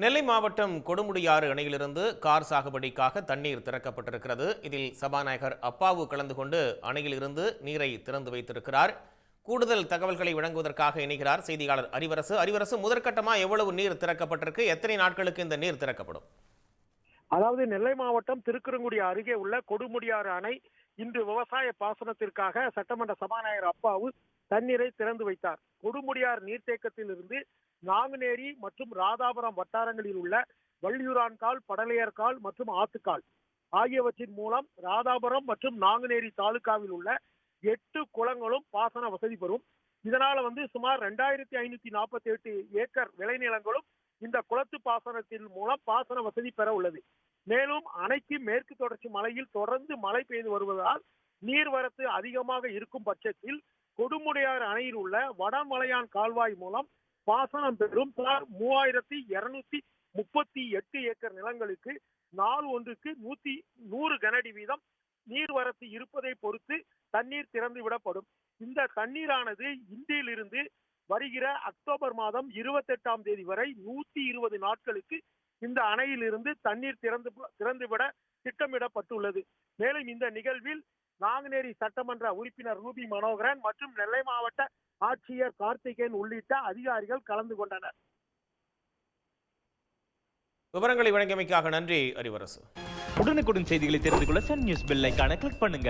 நெல்லை மாவட்டம் கொடுமுடியாறு அணையிலிருந்து கார் சாகுபடிக்காக தண்ணீர் திறக்கப்பட்டிருக்கிறது. இதில் சபாநாயகர் அப்பாவு கலந்து கொண்டு அணையிலிருந்து நீரை திறந்து வைத்திருக்கிறார். கூடுதல் தகவல்களை வழங்குவதற்காக இணைகிறார் செய்தியாளர் அறிவரசு. அறிவரசு, முதற்கட்டமா எவ்வளவு நீர் திறக்கப்பட்டிருக்கு? எத்தனை நாட்களுக்கு இந்த நீர் திறக்கப்படும்? அதாவது நெல்லை மாவட்டம் திருக்குறங்குடி அருகே உள்ள கொடுமுடியாறு அணை இன்று விவசாய பாசனத்திற்காக சட்டமன்ற சபாநாயகர் அப்பாவு தண்ணீரை திறந்து வைத்தார். கொடுமுடியாறு நீர்த்தேக்கத்தில் இருந்து நாங்குநேரி மற்றும் ராதாபுரம் வட்டாரங்களில் உள்ள வள்ளியூரான்கால், படலையர்கால் மற்றும் ஆத்துக்கால் ஆகியவற்றின் மூலம் ராதாபுரம் மற்றும் நாங்குநேரி தாலுகாவில் உள்ள 8 குளங்களும் பாசன வசதி பெறும். இதனால சுமார் 2548 ஏக்கர் விளைநிலங்களும் இந்த குளத்து பாசனத்தின் மூலம் பாசன வசதி பெற உள்ளது. மேலும் அணைக்கு மேற்கு தொடர்ச்சி மலையில் தொடர்ந்து மழை பெய்து வருவதால் நீர்வரத்து அதிகமாக இருக்கும் பட்சத்தில் கொடுமுடியாறு அணையில் உள்ள வடமலையான் கால்வாய் மூலம் பாசனம் பெறும் 3238 ஏக்கர் நிலங்களுக்கு நாள் ஒன்றுக்கு 100 கனஅடி வீதம் நீர்வரத்து இருப்பதை பொறுத்து தண்ணீர் திறந்து விடப்படும். இந்த தண்ணீரானது இன்றிலிருந்து வருகிற அக்டோபர் மாதம் 28ஆம் தேதி வரை 120 நாட்களுக்கு இந்த அணையில் இருந்து தண்ணீர் திறந்துவிட திட்டமிடப்பட்டுள்ளது. மேலும் இந்த நிகழ்வில் நாங்குநேரி சட்டமன்ற உறுப்பினர் ரூபி மனோகரன் மற்றும் நெல்லை மாவட்ட ஆட்சியர் கார்த்திகேயன் உள்ளிட்ட அதிகாரிகள் கலந்து கொண்டனர். விவரங்களை வழங்கியமைக்காக நன்றி அறிவரசு. உடனுக்குடன் செய்திகளை தெரிந்து கொள்ள சன் நியூஸ் பெல் ஐகானை கிளிக் பண்ணுங்க.